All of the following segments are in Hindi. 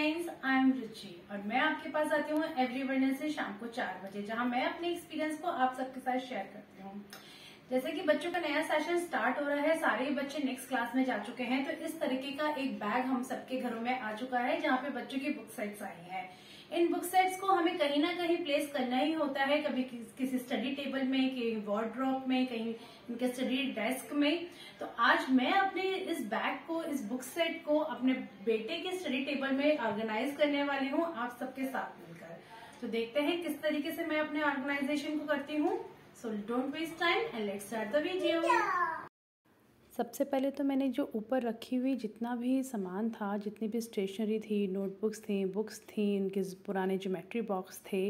फ्रेंड्स, आई एम रुचि और मैं आपके पास आती हूँ एवरी वेडनेसडे शाम को 4 बजे, जहाँ मैं अपने एक्सपीरियंस को आप सबके साथ शेयर करती हूँ। जैसे कि बच्चों का नया सेशन स्टार्ट हो रहा है, सारे ही बच्चे नेक्स्ट क्लास में जा चुके हैं, तो इस तरीके का एक बैग हम सबके घरों में आ चुका है जहाँ पे बच्चों की बुक सेट्स आई हैं। इन बुक सेट्स को हमें कहीं ना कहीं प्लेस करना ही होता है, कभी किसी स्टडी टेबल में, कहीं वार्डरोब में, कहीं इनके स्टडी डेस्क में। तो आज मैं अपने इस बैग को, इस बुक सेट को अपने बेटे के स्टडी टेबल में ऑर्गेनाइज करने वाली हूँ आप सबके साथ मिलकर। तो देखते हैं किस तरीके से मैं अपने ऑर्गेनाइजेशन को करती हूँ। So don't waste time and let's start the video. सबसे पहले तो मैंने जो ऊपर रखी हुई जितना भी सामान था, जितनी भी स्टेशनरी थी, नोटबुक्स थी, बुक्स थी, इनके पुराने ज्योमेट्री बॉक्स थे,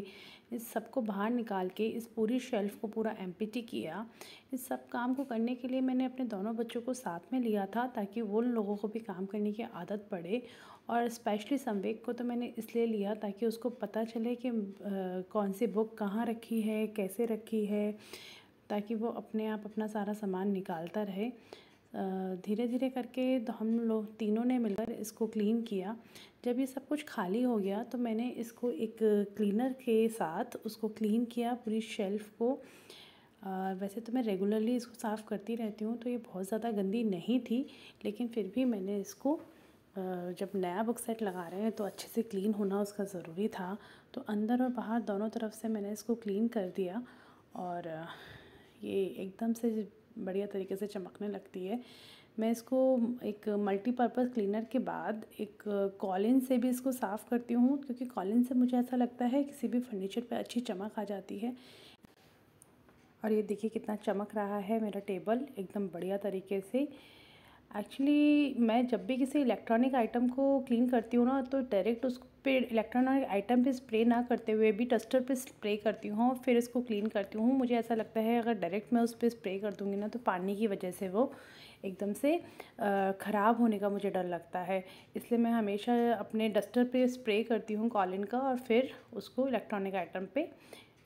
इस सब को बाहर निकाल के इस पूरी शेल्फ़ को पूरा एम्प्टी किया। इस सब काम को करने के लिए मैंने अपने दोनों बच्चों को साथ में लिया था ताकि वो लोगों को भी काम करने की आदत पड़े। और स्पेशली संवेक को तो मैंने इसलिए लिया ताकि उसको पता चले कि कौन सी बुक कहाँ रखी है, कैसे रखी है, ताकि वो अपने आप अपना सारा सामान निकालता रहे। धीरे धीरे करके तो हम लोग तीनों ने मिलकर इसको क्लीन किया। जब ये सब कुछ खाली हो गया तो मैंने इसको एक क्लीनर के साथ उसको क्लीन किया, पूरी शेल्फ़ को। वैसे तो मैं रेगुलरली इसको साफ़ करती रहती हूँ, तो ये बहुत ज़्यादा गंदी नहीं थी, लेकिन फिर भी मैंने इसको जब नया बुक सेट लगा रहे हैं तो अच्छे से क्लीन होना उसका ज़रूरी था। तो अंदर और बाहर दोनों तरफ से मैंने इसको क्लीन कर दिया और ये एकदम से बढ़िया तरीके से चमकने लगती है। मैं इसको एक मल्टीपर्पज़ क्लीनर के बाद एक कॉलिन से भी इसको साफ़ करती हूँ, क्योंकि कॉलिन से मुझे ऐसा लगता है किसी भी फर्नीचर पे अच्छी चमक आ जाती है। और ये देखिए कितना चमक रहा है मेरा टेबल एकदम बढ़िया तरीके से। एक्चुअली मैं जब भी किसी इलेक्ट्रॉनिक आइटम को क्लीन करती हूँ ना, तो डायरेक्ट उस पे इलेक्ट्रॉनिक आइटम पे स्प्रे ना करते हुए भी डस्टर पे स्प्रे करती हूँ और फिर इसको क्लीन करती हूँ। मुझे ऐसा लगता है अगर डायरेक्ट मैं उस पर स्प्रे कर दूँगी ना, तो पानी की वजह से वो एकदम से ख़राब होने का मुझे डर लगता है। इसलिए मैं हमेशा अपने डस्टर पे स्प्रे करती हूँ कॉलिन का और फिर उसको इलेक्ट्रॉनिक आइटम पे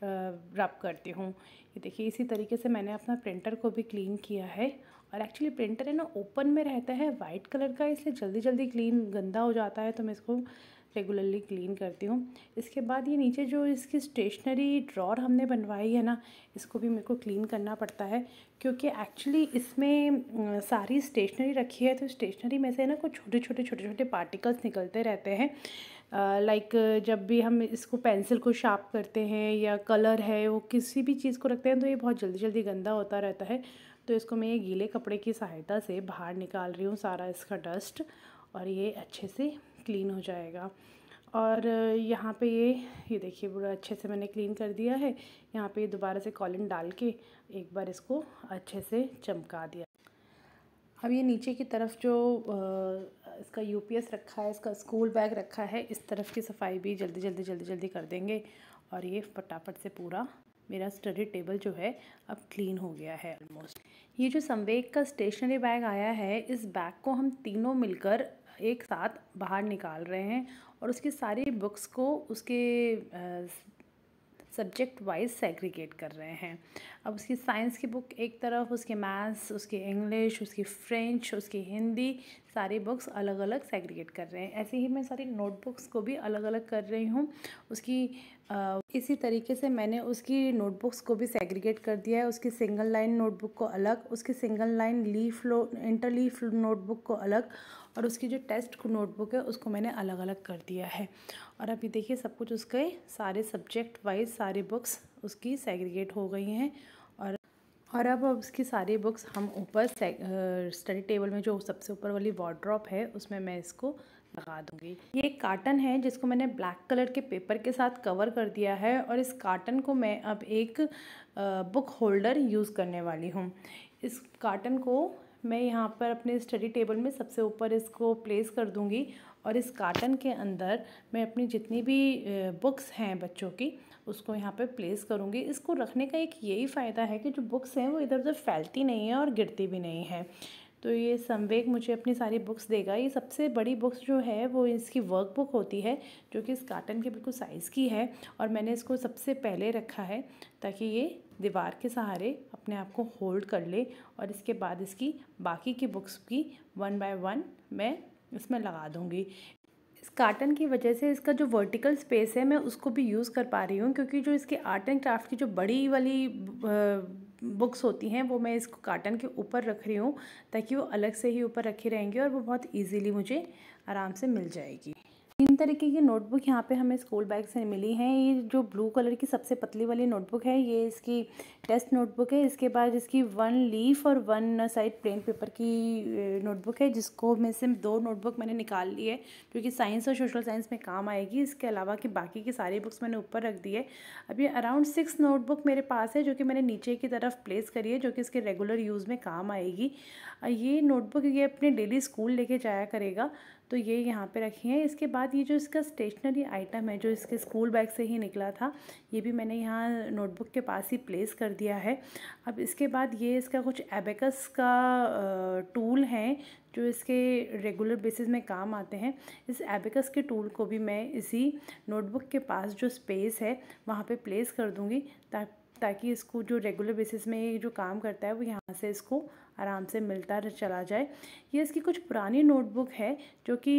रब करती हूँ। ये देखिए इसी तरीके से मैंने अपना प्रिंटर को भी क्लीन किया है। और एक्चुअली प्रिंटर है ना, ओपन में रहता है, वाइट कलर का, इसलिए जल्दी जल्दी क्लीन गंदा हो जाता है, तो मैं इसको रेगुलरली क्लीन करती हूँ। इसके बाद ये नीचे जो इसकी स्टेशनरी ड्रॉर हमने बनवाई है ना, इसको भी मेरे को क्लीन करना पड़ता है, क्योंकि एक्चुअली इसमें सारी स्टेशनरी रखी है, तो स्टेशनरी में से ना कुछ छोटे छोटे पार्टिकल्स निकलते रहते हैं। लाइक जब भी हम इसको पेंसिल को शार्प करते हैं या कलर है वो किसी भी चीज़ को रखते हैं, तो ये बहुत जल्दी गंदा होता रहता है। तो इसको मैं ये गीले कपड़े की सहायता से बाहर निकाल रही हूँ सारा इसका डस्ट, और ये अच्छे से क्लीन हो जाएगा। और यहाँ पे ये देखिए पूरा अच्छे से मैंने क्लीन कर दिया है। यहाँ पे दोबारा से कॉलिन डाल के एक बार इसको अच्छे से चमका दिया। अब ये नीचे की तरफ जो इसका यूपीएस रखा है, इसका स्कूल बैग रखा है, इस तरफ की सफाई भी जल्दी कर देंगे। और ये फटाफट से पूरा मेरा स्टडी टेबल जो है अब क्लीन हो गया है ऑलमोस्ट। ये जो संवेक का स्टेशनरी बैग आया है, इस बैग को हम तीनों मिलकर एक साथ बाहर निकाल रहे हैं और उसकी सारी बुक्स को उसके सब्जेक्ट वाइज सेग्रीगेट कर रहे हैं। अब उसकी साइंस की बुक एक तरफ, उसके मैथ्स, उसकी इंग्लिश, उसकी फ्रेंच, उसकी हिंदी, सारी बुक्स अलग अलग सेग्रीगेट कर रहे हैं। ऐसे ही मैं सारी नोटबुक्स को भी अलग अलग कर रही हूँ। उसकी इसी तरीके से मैंने उसकी नोटबुक्स को भी सेग्रीगेट कर दिया है। उसकी सिंगल लाइन नोटबुक को अलग, उसकी सिंगल लाइन इंटरलीफ नोटबुक को अलग, और उसकी जो टेस्ट नोटबुक है उसको मैंने अलग अलग कर दिया है। और अभी देखिए सब कुछ उसके सारे सब्जेक्ट वाइज सारी बुक्स उसकी सेग्रीगेट हो गई हैं। और अब उसकी सारी बुक्स हम ऊपर स्टडी टेबल में जो सबसे ऊपर वाली वार्डरोब है उसमें मैं इसको लगा दूँगी। ये एक कार्टन है जिसको मैंने ब्लैक कलर के पेपर के साथ कवर कर दिया है, और इस कार्टन को मैं अब एक बुक होल्डर यूज़ करने वाली हूँ। इस कार्टन को मैं यहाँ पर अपने स्टडी टेबल में सबसे ऊपर इसको प्लेस कर दूँगी, और इस कार्टन के अंदर मैं अपनी जितनी भी बुक्स हैं बच्चों की उसको यहाँ पे प्लेस करूँगी। इसको रखने का एक यही फ़ायदा है कि जो बुक्स हैं वो इधर उधर फैलती नहीं है और गिरती भी नहीं है। तो ये संवेक मुझे अपनी सारी बुक्स देगा। ये सबसे बड़ी बुक्स जो है वो इसकी वर्क बुक होती है, जो कि इस कार्टन के बिल्कुल साइज़ की है, और मैंने इसको सबसे पहले रखा है ताकि ये दीवार के सहारे अपने आप को होल्ड कर ले, और इसके बाद इसकी बाकी की बुक्स की 1 बाय 1 मैं इसमें लगा दूँगी। इस कार्टन की वजह से इसका जो वर्टिकल स्पेस है मैं उसको भी यूज़ कर पा रही हूँ, क्योंकि जो इसके आर्ट एंड क्राफ्ट की जो बड़ी वाली बुक्स होती हैं वो मैं इसको कार्टन के ऊपर रख रही हूँ, ताकि वो अलग से ही ऊपर रखी रहेंगी और वो बहुत ईजीली मुझे आराम से मिल जाएगी। 3 तरीके की नोटबुक यहाँ पे हमें स्कूल बैग से मिली हैं। ये जो ब्लू कलर की सबसे पतली वाली नोटबुक है ये इसकी टेस्ट नोटबुक है। इसके बाद इसकी 1 लीफ और 1 साइड प्लेन पेपर की नोटबुक है, जिसको में से 2 नोटबुक मैंने निकाल ली है जो कि साइंस और सोशल साइंस में काम आएगी। इसके अलावा की बाकी की सारी बुक्स मैंने ऊपर रख दी है। अभी अराउंड 6 नोटबुक मेरे पास है जो कि मैंने नीचे की तरफ प्लेस करी है, जो कि इसके रेगुलर यूज़ में काम आएगी। ये नोटबुक ये अपने डेली स्कूल लेके जाया करेगा, तो ये यहाँ पे रखी है। इसके बाद ये जो इसका स्टेशनरी आइटम है जो इसके स्कूल बैग से ही निकला था, ये भी मैंने यहाँ नोटबुक के पास ही प्लेस कर दिया है। अब इसके बाद ये इसका कुछ एबेकस का टूल हैं जो इसके रेगुलर बेसिस में काम आते हैं। इस एबेकस के टूल को भी मैं इसी नोटबुक के पास जो स्पेस है वहाँ पे प्लेस कर दूँगी, ताकि इसको जो रेगुलर बेसिस में ये जो काम करता है वो यहाँ से इसको आराम से मिलता चला जाए। ये इसकी कुछ पुरानी नोटबुक है जो कि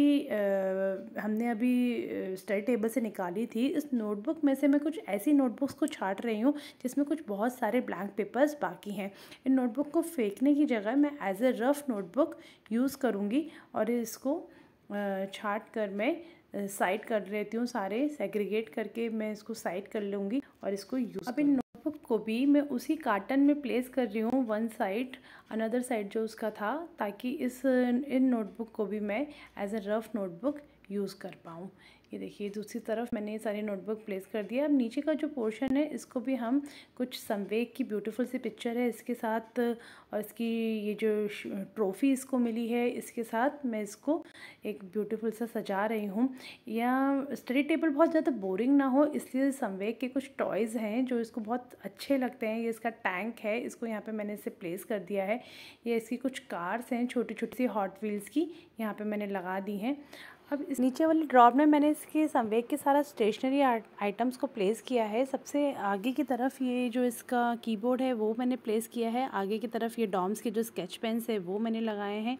हमने अभी स्टडी टेबल से निकाली थी। इस नोटबुक में से मैं कुछ ऐसी नोटबुक्स को छांट रही हूँ जिसमें कुछ बहुत सारे ब्लैंक पेपर्स बाकी हैं। इन नोटबुक को फेंकने की जगह मैं as a rough notebook use करूँगी और इसको छांट कर मैं साइड कर लेती हूँ, सारे सेग्रीगेट करके मैं इसको साइड कर लूँगी और इसको यूज़। अब इन नोटबुक को भी मैं उसी कार्टन में प्लेस कर रही हूँ, वन साइड अनदर साइड जो उसका था, ताकि इन नोटबुक को भी मैं as a rough notebook use कर पाऊँ। ये देखिए दूसरी तरफ मैंने ये सारी नोटबुक प्लेस कर दिया। अब नीचे का जो पोर्शन है इसको भी हम कुछ समवेग की ब्यूटीफुल सी पिक्चर है इसके साथ, और इसकी ये जो ट्रॉफ़ी इसको मिली है इसके साथ मैं इसको एक ब्यूटीफुल सा सजा रही हूँ। या स्टडी टेबल बहुत ज़्यादा बोरिंग ना हो इसलिए समवेग के कुछ टॉयज़ हैं जो इसको बहुत अच्छे लगते हैं। ये इसका टैंक है, इसको यहाँ पे मैंने इसे प्लेस कर दिया है। ये इसकी कुछ कार्स हैं छोटी छोटी सी हॉट व्हील्स की, यहाँ पे मैंने लगा दी हैं। अब इस नीचे वाली ड्रॉर में मैंने इसके समवेग के सारा स्टेशनरी आइटम्स को प्लेस किया है। सबसे आगे की तरफ ये जो इसका कीबोर्ड है वो मैंने प्लेस किया है। आगे की तरफ ये डॉम्स के जो स्केच पेन्स है वो मैंने लगाए हैं।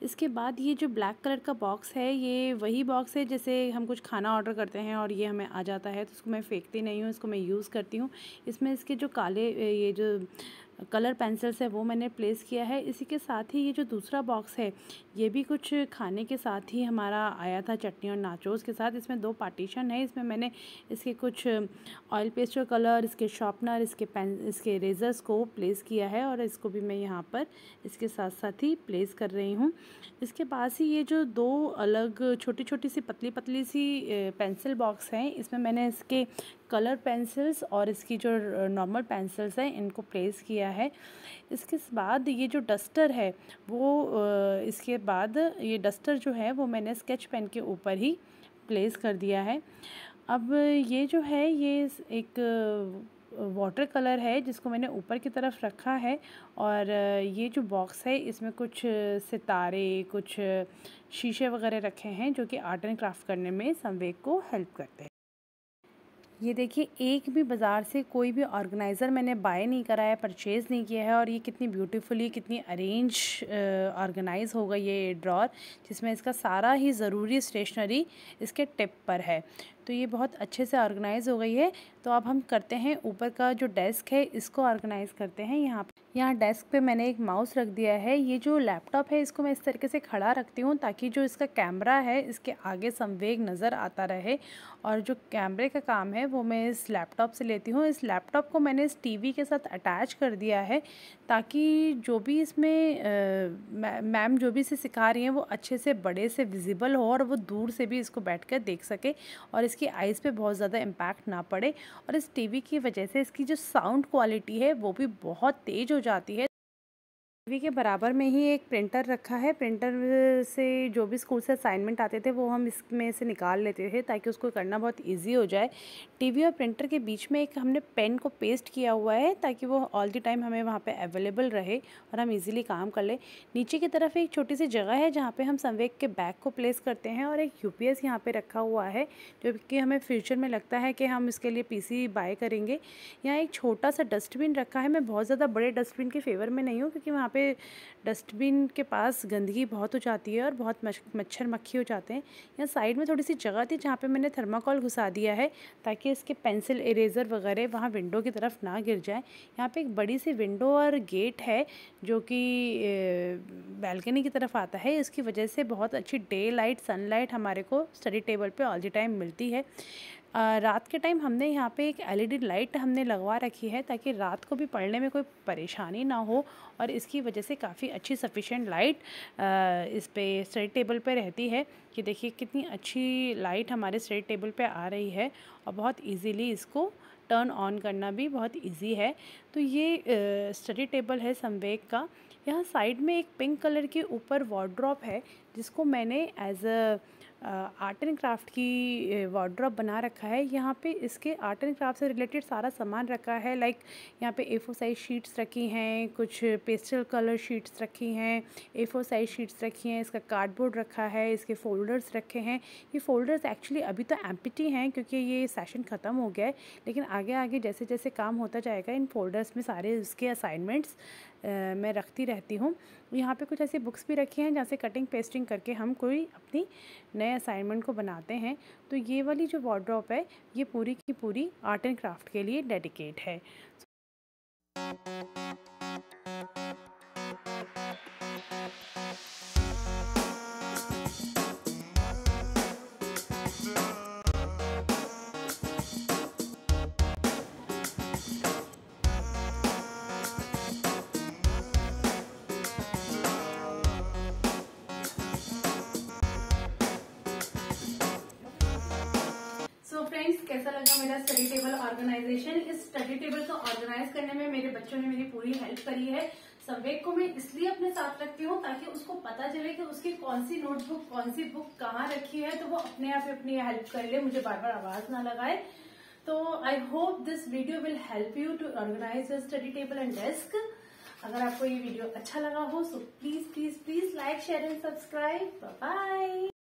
इसके बाद ये जो ब्लैक कलर का बॉक्स है ये वही बॉक्स है जैसे हम कुछ खाना ऑर्डर करते हैं और ये हमें आ जाता है, तो उसको मैं फेंकती नहीं हूँ, इसको मैं यूज़ करती हूँ। इसमें इसके जो काले ये जो कलर पेंसिल्स है वो मैंने प्लेस किया है। इसी के साथ ही ये जो दूसरा बॉक्स है ये भी कुछ खाने के साथ ही हमारा आया था, चटनी और नाचोस के साथ। इसमें 2 पार्टीशन है, इसमें मैंने इसके कुछ ऑयल पेस्टर कलर, इसके शार्पनर, इसके रेजर्स को प्लेस किया है और इसको भी मैं यहाँ पर इसके साथ साथ ही प्लेस कर रही हूँ। इसके पास ही ये जो 2 अलग छोटी छोटी सी पतली पतली सी पेंसिल बॉक्स हैं, इसमें मैंने इसके कलर पेंसिल्स और इसकी जो नॉर्मल पेंसिल्स हैं इनको प्लेस किया है। इसके बाद ये जो डस्टर है वो इसके बाद ये डस्टर जो है वो मैंने स्केच पेन के ऊपर ही प्लेस कर दिया है। अब ये जो है ये एक वाटर कलर है जिसको मैंने ऊपर की तरफ रखा है, और ये जो बॉक्स है इसमें कुछ सितारे, कुछ शीशे वगैरह रखे हैं जो कि आर्ट एंड क्राफ्ट करने में समवेग को हेल्प करते हैं। ये देखिए एक भी बाज़ार से कोई भी ऑर्गेनाइज़र मैंने बाय नहीं करा है, परचेज़ नहीं किया है, और ये कितनी ब्यूटीफुली कितनी अरेंज ऑर्गेनाइज हो गई ये ड्रॉर, जिसमें इसका सारा ही ज़रूरी स्टेशनरी इसके टिप पर है। तो ये बहुत अच्छे से ऑर्गेनाइज़ हो गई है। तो अब हम करते हैं ऊपर का जो डेस्क है इसको ऑर्गेनाइज़ करते हैं। यहाँ डेस्क पे मैंने एक माउस रख दिया है। ये जो लैपटॉप है इसको मैं इस तरीके से खड़ा रखती हूँ ताकि जो इसका कैमरा है इसके आगे समवेग नज़र आता रहे, और जो कैमरे का काम है वो मैं इस लैपटॉप से लेती हूँ। इस लैपटॉप को मैंने इस टीवी के साथ अटैच कर दिया है ताकि जो भी इसमें मैम जो भी इसे सिखा रही हैं वो अच्छे से बड़े से विजिबल हो और वो दूर से भी इसको बैठकर देख सके और इसकी आइज़ पे बहुत ज़्यादा इम्पैक्ट ना पड़े। और इस टीवी की वजह से इसकी जो साउंड क्वालिटी है वो भी बहुत तेज़ हो जाती है। टीवी के बराबर में ही एक प्रिंटर रखा है। प्रिंटर से जो भी स्कूल से असाइनमेंट आते थे वो हम इसमें से निकाल लेते थे ताकि उसको करना बहुत इजी हो जाए। टीवी और प्रिंटर के बीच में एक हमने पेन को पेस्ट किया हुआ है ताकि वो ऑल द टाइम हमें वहाँ पे अवेलेबल रहे और हम इजीली काम कर लें। नीचे की तरफ एक छोटी सी जगह है जहाँ पे हम समवेग के बैग को प्लेस करते हैं, और एक यूपीएस यहाँ पे रखा हुआ है जो कि हमें फ्यूचर में लगता है कि हम इसके लिए पीसी बाय करेंगे। यहाँ एक छोटा सा डस्टबिन रखा है। मैं बहुत ज़्यादा बड़े डस्टबिन के फेवर में नहीं हूँ क्योंकि वहाँ पे डस्टबिन के पास गंदगी बहुत हो जाती है और बहुत मच्छर मक्खी हो जाते हैं। यहाँ साइड में थोड़ी सी जगह थी जहाँ पे मैंने थर्माकोल घुसा दिया है ताकि इसके पेंसिल इरेज़र वगैरह वहाँ विंडो की तरफ ना गिर जाए। यहाँ पे एक बड़ी सी विंडो और गेट है जो कि बैल्कनी की तरफ आता है। इसकी वजह से बहुत अच्छी डे लाइट सनलाइट हमारे को स्टडी टेबल पे ऑल द टाइम मिलती है। रात के टाइम हमने यहाँ पे एक LED लाइट हमने लगवा रखी है ताकि रात को भी पढ़ने में कोई परेशानी ना हो और इसकी वजह से काफ़ी अच्छी सफिशिएंट लाइट इस पे स्टडी टेबल पे रहती है। कि देखिए कितनी अच्छी लाइट हमारे स्टडी टेबल पे आ रही है और बहुत इजीली इसको टर्न ऑन करना भी बहुत इजी है। तो ये स्टडी टेबल है समवेक का। यहाँ साइड में एक पिंक कलर के ऊपर वार्डरोब है जिसको मैंने as a art and craft की वार्डरोब बना रखा है। यहाँ पे इसके आर्ट एंड क्राफ्ट से रिलेटेड सारा सामान रखा है। लाइक यहाँ पे A4 साइज शीट्स रखी हैं, कुछ पेस्टल कलर शीट्स रखी हैं, A4 साइज शीट्स रखी हैं, इसका कार्डबोर्ड रखा है, इसके फ़ोल्डर्स रखे हैं। ये फ़ोल्डर्स एक्चुअली अभी तो एम्प्टी हैं क्योंकि ये सेशन ख़त्म हो गया है, लेकिन आगे आगे जैसे जैसे काम होता जाएगा इन फ़ोल्डर्स में सारे इसके असाइनमेंट्स मैं रखती रहती हूँ। यहाँ पे कुछ ऐसी बुक्स भी रखी हैं जहाँ से कटिंग पेस्टिंग करके हम कोई अपनी नए असाइनमेंट को बनाते हैं। तो ये वाली जो वार्डरोब है ये पूरी की पूरी आर्ट एंड क्राफ्ट के लिए डेडिकेट है। फ्रेंड्स, कैसा लगा मेरा स्टडी टेबल ऑर्गेनाइजेशन? इस स्टडी टेबल को ऑर्गेनाइज करने में मेरे बच्चों ने मेरी पूरी हेल्प करी है। संवेक को मैं इसलिए अपने साथ रखती हूँ ताकि उसको पता चले कि उसकी कौन सी नोटबुक कौन सी बुक कहाँ रखी है, तो वो अपने आप अपनी हेल्प कर ले, मुझे बार बार आवाज ना लगाए। तो I hope this video will help you to organise your study table and desk. अगर आपको ये वीडियो अच्छा लगा हो so please please please like share and subscribe. Bye bye.